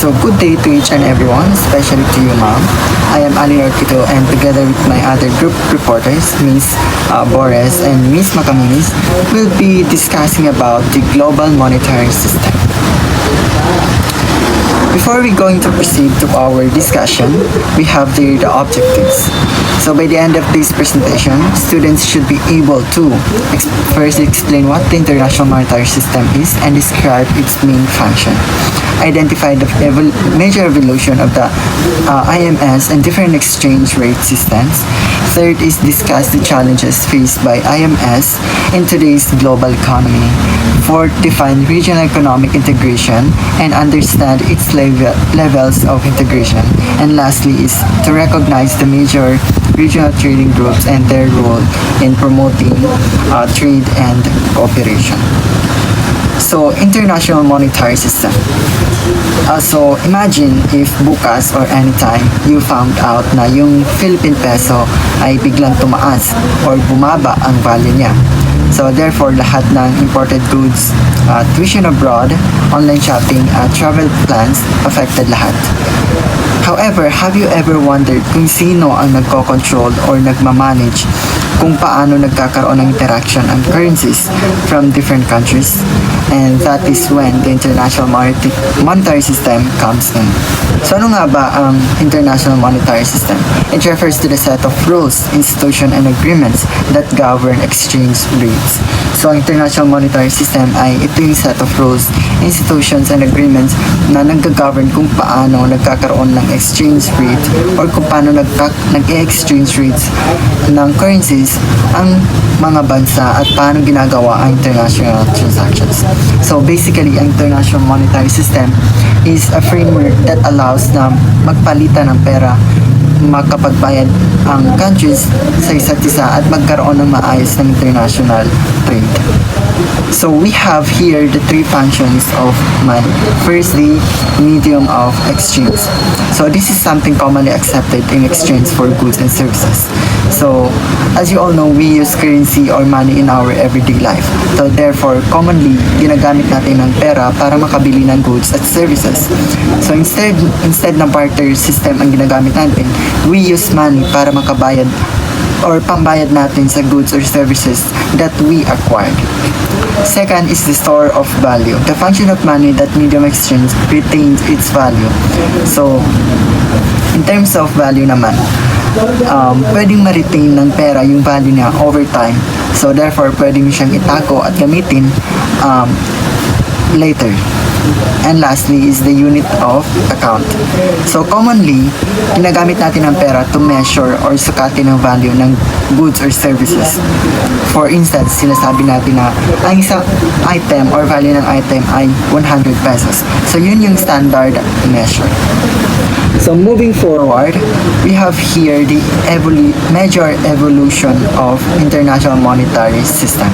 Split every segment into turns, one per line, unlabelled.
So good day to each and everyone, especially to you, ma'am. I am Alinor Quito, and together with my other group reporters, Miss Boris and Miss Macaminis, we'll be discussing about the global monetary system. Before we going to proceed to our discussion, we have the objectives. So by the end of this presentation, students should be able to first explain what the International Monetary System is and describe its main function. Identify the major evolution of the IMS and different exchange rate systems. Third is discuss the challenges faced by IMS in today's global economy. Fourth, define regional economic integration and understand its levels of integration. And lastly is to recognize the major regional trading groups and their role in promoting trade and cooperation. So, International Monetary System. So, imagine if bukas or anytime you found out na yung Philippine peso ay biglang tumaas or bumaba ang value niya. So, therefore, lahat ng imported goods, tuition abroad, online shopping, travel plans, affected lahat. However, have you ever wondered kung sino ang nagko-control or nagmamanage kung paano nagkakaroon ng interaction ang currencies from different countries? And that is when the International Monetary System comes in. So ano nga ba ang International Monetary System? It refers to the set of rules, institutions, and agreements that govern exchange rates. So ang International Monetary System ay ito yung set of rules, institutions, and agreements na nag-govern kung paano nagkakaroon ng exchange rate or kung paano nag-exchange rates ng currencies ang mga bansa at paano ginagawa ang international transactions. So basically, ang International Monetary System is a framework that allows na magpalitan ng pera, makapagbayad ang countries sa isa't isa at magkaroon ng maayos ng international trade. So we have here the three functions of money. Firstly, medium of exchange. So this is something commonly accepted in exchange for goods and services. So as you all know, we use currency or money in our everyday life. So therefore, commonly, ginagamit natin ng pera para makabili ng goods at services. So instead ng barter system ang ginagamit natin, we use money para makabayad or pambayad natin sa goods or services that we acquired. Second is the store of value. The function of money that medium exchange retains its value. So, in terms of value naman, pwedeng ma-retain ng pera yung value niya over time. So, therefore, pwedeng siyang itago at gamitin later. And lastly is the unit of account. So commonly, ginagamit natin ang pera to measure or sukatin ang value ng goods or services. For instance, sinasabi natin na ang isang item or value ng item ay 100 pesos. So yun yung standard measure. So moving forward, we have here the major evolution of international monetary system.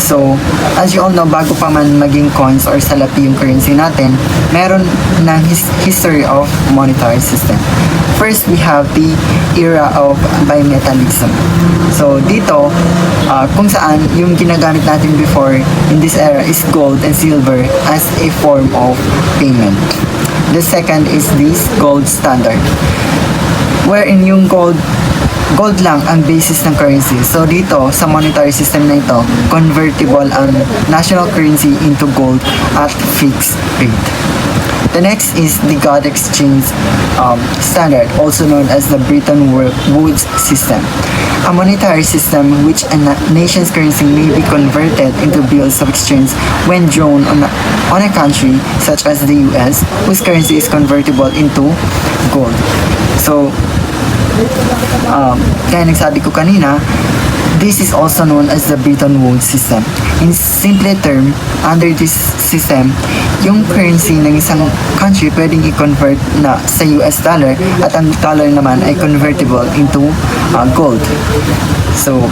So, as you all know, bago pa man maging coins or salapi yung currency natin, meron ng history of monetary system. First, we have the era of bimetallism. So, dito, kung saan yung ginagamit natin before in this era is gold and silver as a form of payment. The second is this gold standard, wherein yung gold lang ang basis ng currency. So dito, sa monetary system na ito, convertible ang national currency into gold at fixed rate. The next is the gold exchange standard, also known as the Bretton Woods system. A monetary system in which a nation's currency may be converted into bills of exchange when drawn on a country such as the US, whose currency is convertible into gold. So, kaya nagsabi ko kanina, this is also known as the Bretton Woods system. In simple term, under this system, yung currency ng isang country pwedeng i-convert na sa US dollar at ang dollar naman ay convertible into gold. So,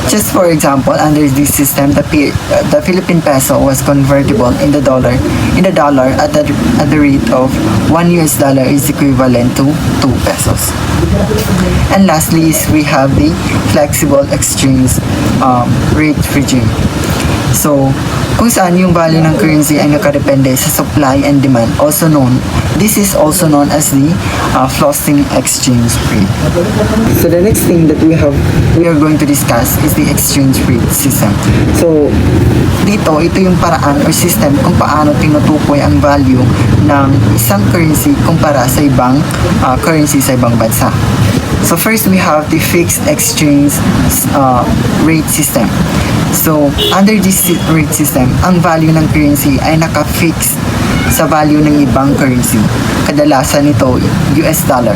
just for example, under this system, the Philippine peso was convertible in the dollar at the rate of 1 US dollar is equivalent to 2 pesos. And lastly is we have the flexible exchange rate regime. So, kung saan yung value ng currency ay nakadepende sa supply and demand, this is also known as the floating exchange rate. So the next thing that we are going to discuss is the exchange rate system. So, ito yung paraan or system kung paano tinutukoy ang value ng isang currency kumpara sa ibang currency sa ibang bansa. So first, we have the fixed exchange rate system. So, under this rate system, ang value ng currency ay naka-fix sa value ng ibang currency. Kadalasan nito, US dollar.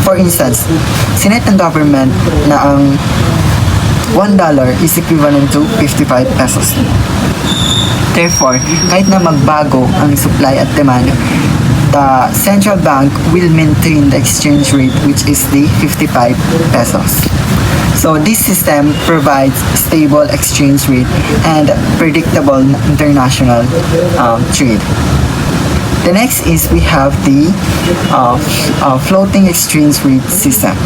For instance, sinet ng government na ang $1 is equivalent to 55 pesos. Therefore, kahit na magbago ang supply at demand, the central bank will maintain the exchange rate, which is the 55 pesos. So this system provides stable exchange rate and predictable international trade. The next is we have the floating exchange rate system.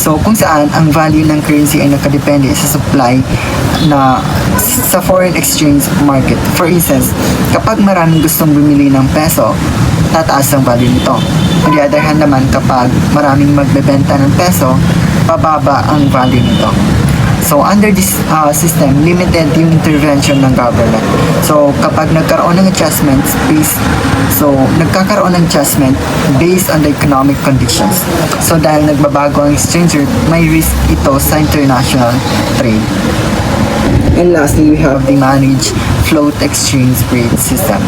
So kung saan ang value ng currency ay nakadepende sa supply na sa foreign exchange market. For instance, kapag maraming gustong bumili ng peso, tataas ang value nito. On the other hand naman, kapag maraming magbebenta ng peso, bababa ang value nito. So, under this system, limited yung intervention ng government. So, kapag nagkaroon ng adjustments nagkakaroon ng adjustment based on the economic conditions. So, dahil nagbabago ang exchange rate, may risk ito sa international trade. And lastly, we have the managed float exchange rate system.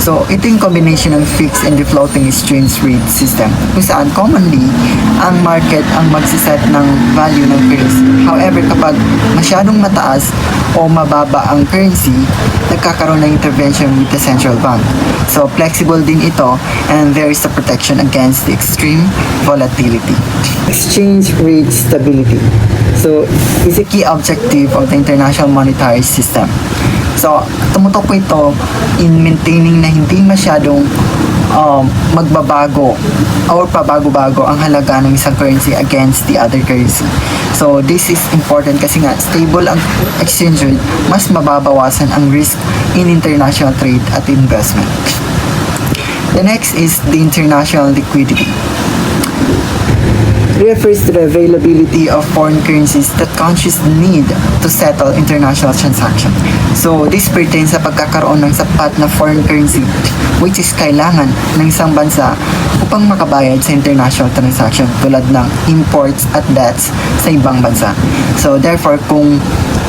So, ito yung combination ng fixed and the floating exchange rate system kung saan commonly ang market ang magsiset ng value ng currency. However, kapag masyadong mataas o mababa ang currency, nagkakaroon ng intervention with the central bank. So, flexible din ito and there is a protection against the extreme volatility. Exchange rate stability. So, is a key objective of the international monetary system. So, tumutukoy ito in maintaining na hindi masyadong magbabago or pabago-bago ang halaga ng isang currency against the other currency. So, this is important kasi nga stable ang exchange rate, mas mababawasan ang risk in international trade at investment. The next is the international liquidity. Refers to the availability of foreign currencies that countries need to settle international transactions. So, this pertains sa pagkakaroon ng sapat na foreign currency which is kailangan ng isang bansa upang makabayad sa international transaction tulad ng imports at debts sa ibang bansa. So, therefore, kung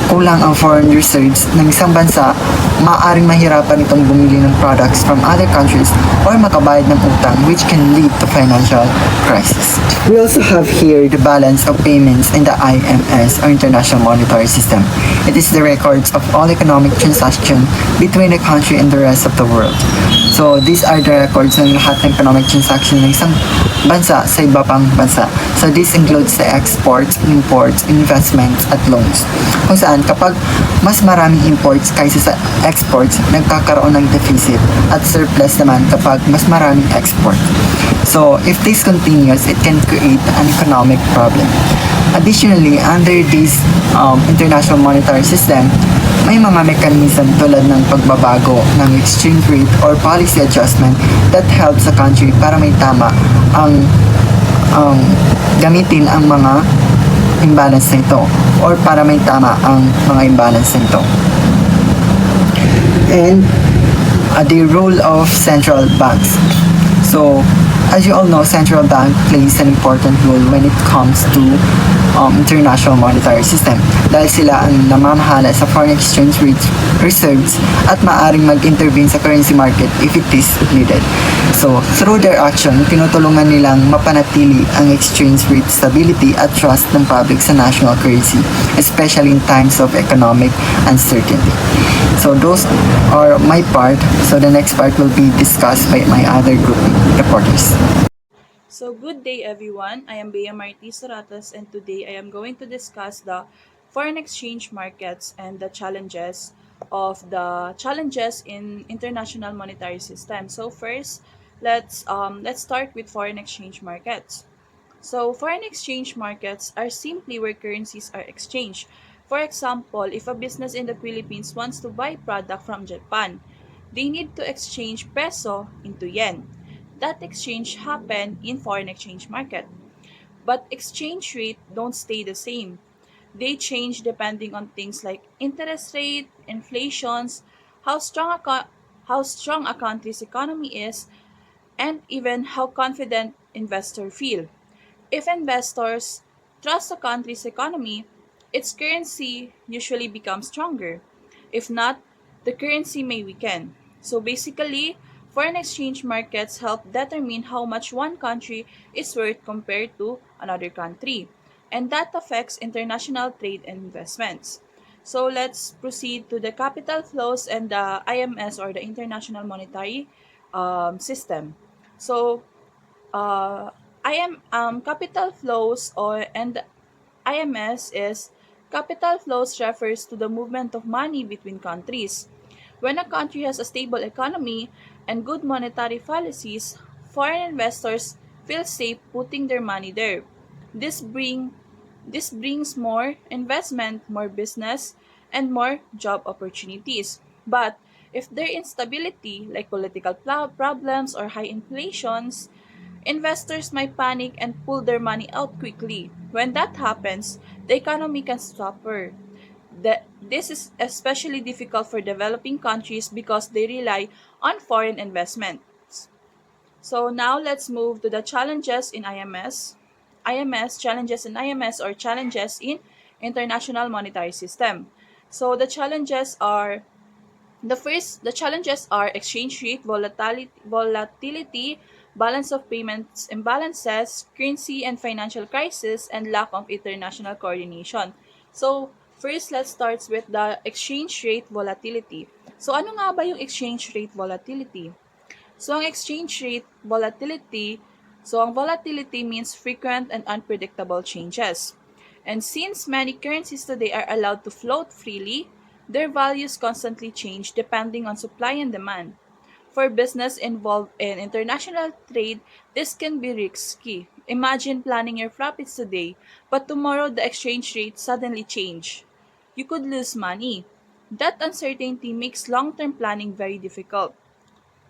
kulang ang foreign reserves ng isang bansa, maaaring mahirapan itong bumili ng products from other countries or makabayad ng utang which can lead to financial crisis. We also have here the balance of payments in the IMS or International Monetary System. It is the records of all economic transactions between a country and the rest of the world. So, these are the records ng lahat ng economic transaction ng isang bansa sa iba pang bansa. So, this includes the exports, imports, investments, at loans. Kung saan, kapag mas maraming imports kaysa sa exports, nagkakaroon ng deficit at surplus naman kapag mas maraming export. So, if this continues, it can create an economic problem. Additionally, under this international monetary system, may mga mechanism tulad ng pagbabago ng exchange rate or policy adjustment that helps the country para may tama ang gamitin ang mga imbalance nito or para may tama ang mga imbalance nito. And the role of central banks. So, as you all know, central bank plays an important role when it comes to international monetary system dahil sila ang namamahala sa foreign exchange rate reserves at maaring mag-intervene sa currency market if it is needed. So, through their action, tinutulungan nilang mapanatili ang exchange rate stability at trust ng public sa national currency, especially in times of economic uncertainty. So, those are my part. So, the next part will be discussed by my other group reporters.
So good day everyone, I am Bea Martis Soratas and today I am going to discuss the foreign exchange markets and the challenges in international monetary system. So first, let's start with foreign exchange markets. So foreign exchange markets are simply where currencies are exchanged. For example, if a business in the Philippines wants to buy product from Japan, they need to exchange peso into yen. That exchange happen in foreign exchange market. But exchange rate don't stay the same. They change depending on things like interest rate, inflations, how strong a how strong a country's economy is, and even how confident investors feel. If investors trust a country's economy, its currency usually becomes stronger. If not, the currency may weaken. So basically, foreign exchange markets help determine how much one country is worth compared to another country. And that affects international trade and investments. So let's proceed to the capital flows and the IMS, or the International Monetary System. So uh, capital flows, or and IMS is capital flows refers to the movement of money between countries. When a country has a stable economy and good monetary policies, foreign investors feel safe putting their money there. This bring this brings more investment, more business, and more job opportunities. But if there instability like political problems or high inflations, investors might panic and pull their money out quickly. When that happens, the economy can suffer. This is especially difficult for developing countries because they rely on foreign investments. So now let's move to the challenges in IMS. IMS, challenges in IMS, or challenges in International Monetary System. So the challenges are exchange rate volatility, balance of payments imbalances, currency and financial crisis, and lack of international coordination. So, first, let's start with the exchange rate volatility. So, ano nga ba yung exchange rate volatility? So, ang volatility means frequent and unpredictable changes. And since many currencies today are allowed to float freely, their values constantly change depending on supply and demand. For business involved in international trade, this can be risky. Imagine planning your profits today, but tomorrow the exchange rate suddenly change. You could lose money. That uncertainty makes long-term planning very difficult.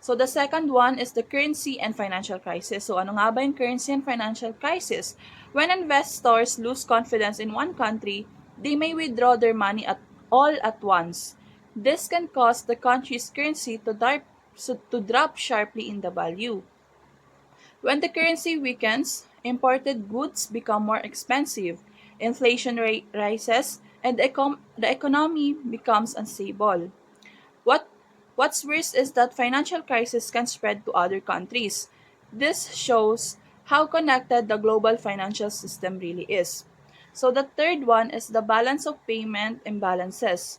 So the second one is the currency and financial crisis. So ano nga ba yung currency and financial crisis? When investors lose confidence in one country, they may withdraw their money all at once. This can cause the country's currency to drop sharply in the value. When the currency weakens, imported goods become more expensive, inflation rate rises, and the economy becomes unstable. What What's worse is that financial crisis can spread to other countries. This shows how connected the global financial system really is. So the third one is the balance of payment imbalances.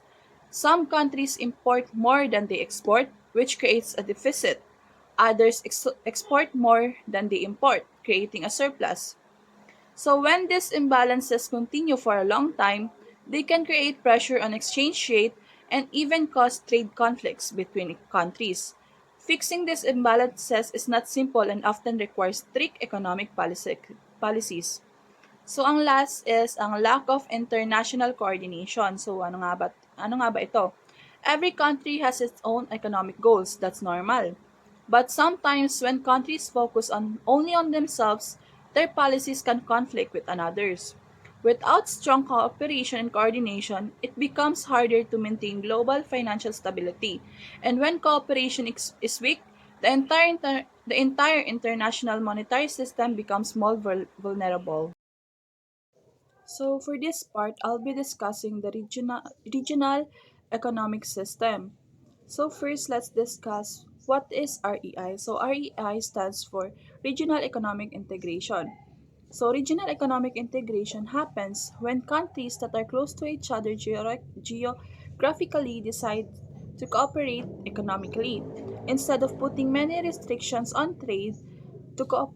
Some countries import more than they export, which creates a deficit. Others export more than they import, creating a surplus. So when these imbalances continue for a long time, they can create pressure on exchange rate and even cause trade conflicts between countries. Fixing these imbalances is not simple and often requires strict economic policies. So ang last is ang lack of international coordination. So ano nga ba ito? Every country has its own economic goals. That's normal. But sometimes when countries focus only on themselves, their policies can conflict with another's. Without strong cooperation and coordination, it becomes harder to maintain global financial stability. And when cooperation is weak, the entire international monetary system becomes more vulnerable. So for this part, I'll be discussing the regional economic system. So first, let's discuss what is REI. So REI stands for Regional Economic Integration. So regional economic integration happens when countries that are close to each other geographically decide to cooperate economically. Instead of putting many restrictions on to co-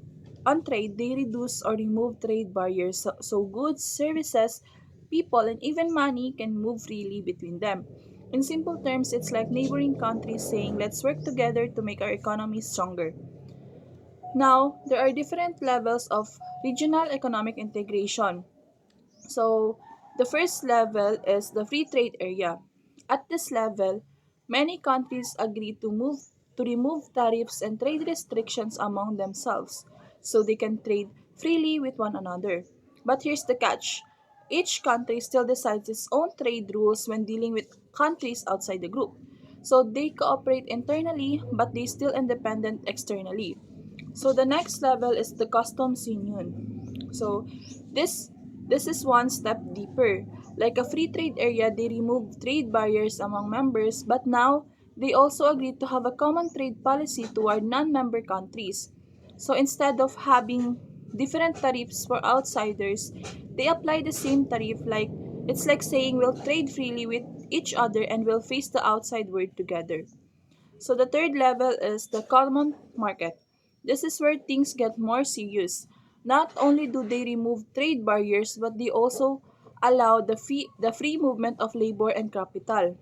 trade, they reduce or remove trade barriers so goods, services, people, and even money can move freely between them. In simple terms, it's like neighboring countries saying, let's work together to make our economy stronger. Now, there are different levels of regional economic integration. So, The first level is the free trade area. At this level, many countries agree to remove tariffs and trade restrictions among themselves so they can trade freely with one another. But here's the catch. Each country still decides its own trade rules when dealing with countries outside the group. So they cooperate internally but they still independent externally. So the next level is the customs union. So this this is one step deeper. Like a free trade area, they remove trade barriers among members, but now they also agreed to have a common trade policy toward non-member countries. So instead of having different tariffs for outsiders, they apply the same tariff. Like it's like saying we'll trade freely with each other and we'll face the outside world together. So the third level is the common market. This is where things get more serious. Not only do they remove trade barriers, but they also allow the free movement of labor and capital.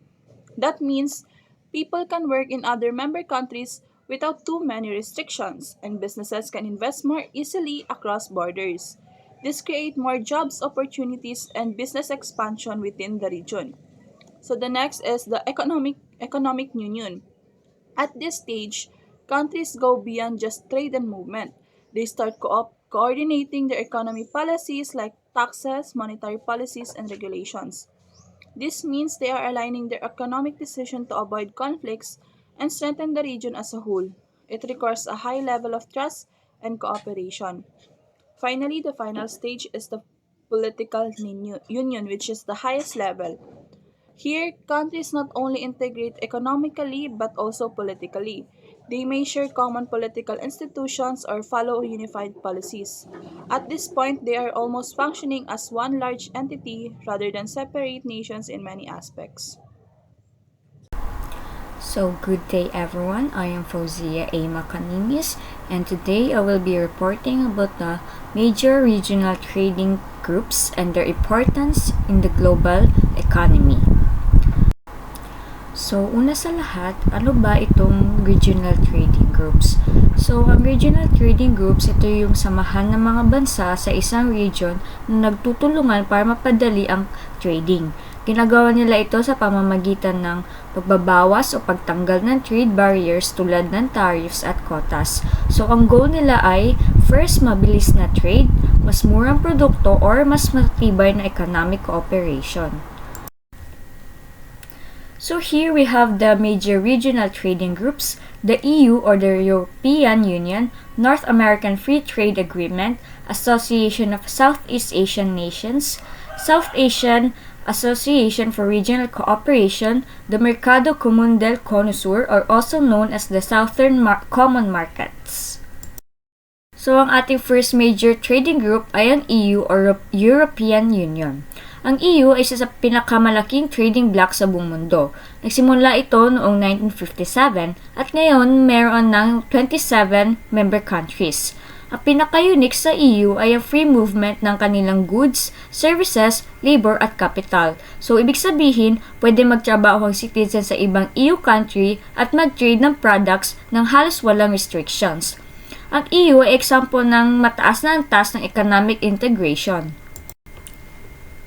That means people can work in other member countries without too many restrictions, and businesses can invest more easily across borders. This creates more jobs opportunities and business expansion within the region. So the next is the economic union. At this stage, countries go beyond just trade and movement. They start coordinating their economy policies like taxes, monetary policies, and regulations. This means they are aligning their economic decision to avoid conflicts and strengthen the region as a whole. It requires a high level of trust and cooperation. Finally, the final stage is the political union, which is the highest level. Here, countries not only integrate economically but also politically. They may share common political institutions or follow unified policies. At this point, they are almost functioning as one large entity rather than separate nations in many aspects.
So, good day everyone. I am Fauzia A. Macaninis, and today I will be reporting about the major regional trading groups and their importance in the global economy. So, una sa lahat, ano ba itong regional trading groups? So, ang regional trading groups, ito yung samahan ng mga bansa sa isang region na nagtutulungan para mapadali ang trading. Ginagawa nila ito sa pamamagitan ng pagbabawas o pagtanggal ng trade barriers tulad ng tariffs at quotas. So, ang goal nila ay first, mabilis na trade, mas murang produkto, or mas matibay na economic cooperation. So here we have the major regional trading groups, the EU or the European Union, North American Free Trade Agreement, Association of Southeast Asian Nations, South Asian Association for Regional Cooperation, the Mercado Común del Cono Sur, or also known as the Southern Common Markets. So ang ating first major trading group ay ang EU or European Union. Ang EU ay isa sa pinakamalaking trading bloc sa buong mundo. Nagsimula ito noong 1957 at ngayon meron ng 27 member countries. Ang pinaka-unique sa EU ay ang free movement ng kanilang goods, services, labor at capital. So ibig sabihin, pwede magtrabaho ang citizen sa ibang EU country at mag-trade ng products ng halos walang restrictions. Ang EU ay eksample ng mataas na antas ng economic integration.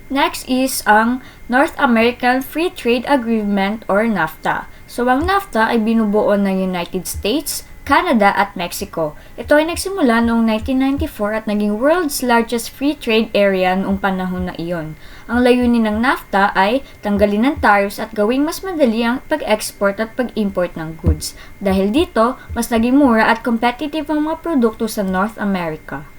Next is ang North American Free Trade Agreement or NAFTA. So ang NAFTA ay binubuo ng United States, Canada at Mexico. Ito ay nagsimula noong 1994 at naging world's largest free trade area noong panahon na iyon. Ang layunin ng NAFTA ay tanggalin ng tariffs at gawing mas madali ang pag-export at pag-import ng goods. Dahil dito, mas naging mura at competitive ang mga produkto sa North America.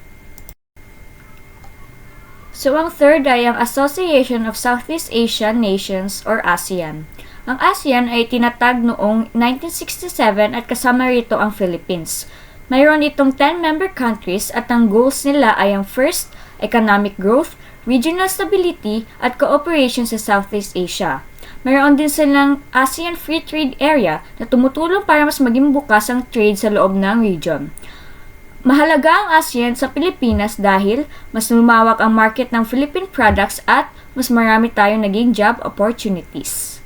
So, ang third ay ang Association of Southeast Asian Nations or ASEAN. Ang ASEAN ay tinatag noong 1967 at kasama rito ang Philippines. Mayroon itong 10 member countries at ang goals nila ay ang first, economic growth, regional stability at cooperation sa Southeast Asia. Mayroon din silang ASEAN Free Trade Area na tumutulong para mas maging bukas ang trade sa loob ng region. Mahalaga ang ASEAN sa Pilipinas dahil mas lumawak ang market ng Philippine products at mas marami tayong naging job opportunities.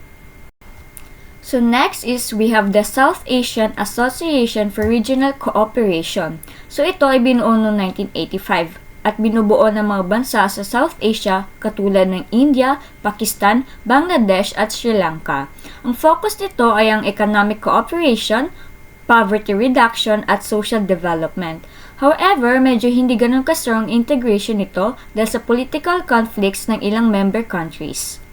So next is we have the South Asian Association for Regional Cooperation. So ito ay binuo noong 1985. at binubuo ng mga bansa sa South Asia katulad ng India, Pakistan, Bangladesh at Sri Lanka. Ang focus nito ay ang economic cooperation, poverty reduction at social development. However, medyo hindi ganun ka-strong integration nito dahil sa political conflicts ng ilang member countries.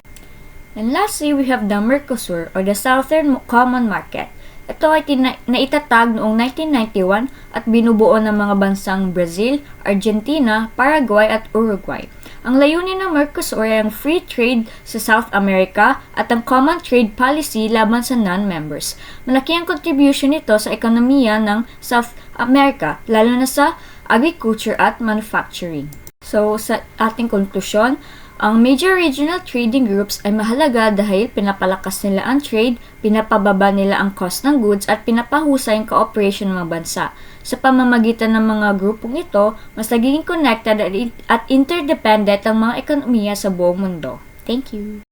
And lastly, we have the Mercosur or the Southern Common Market. Ito ay naitatag noong 1991 at binubuo ng mga bansang Brazil, Argentina, Paraguay at Uruguay. Ang layunin ng Mercosur ay ang free trade sa South America at ang common trade policy laban sa non-members. Malaki ang contribution nito sa ekonomiya ng South America, lalo na sa agriculture at manufacturing. So, sa ating konklusyon, ang major regional trading groups ay mahalaga dahil pinapalakas nila ang trade, pinapababa nila ang cost ng goods at pinapahusay ang cooperation ng mga bansa. Sa pamamagitan ng mga grupong ito, mas nagiging connected at interdependent ang mga ekonomiya sa buong mundo. Thank you!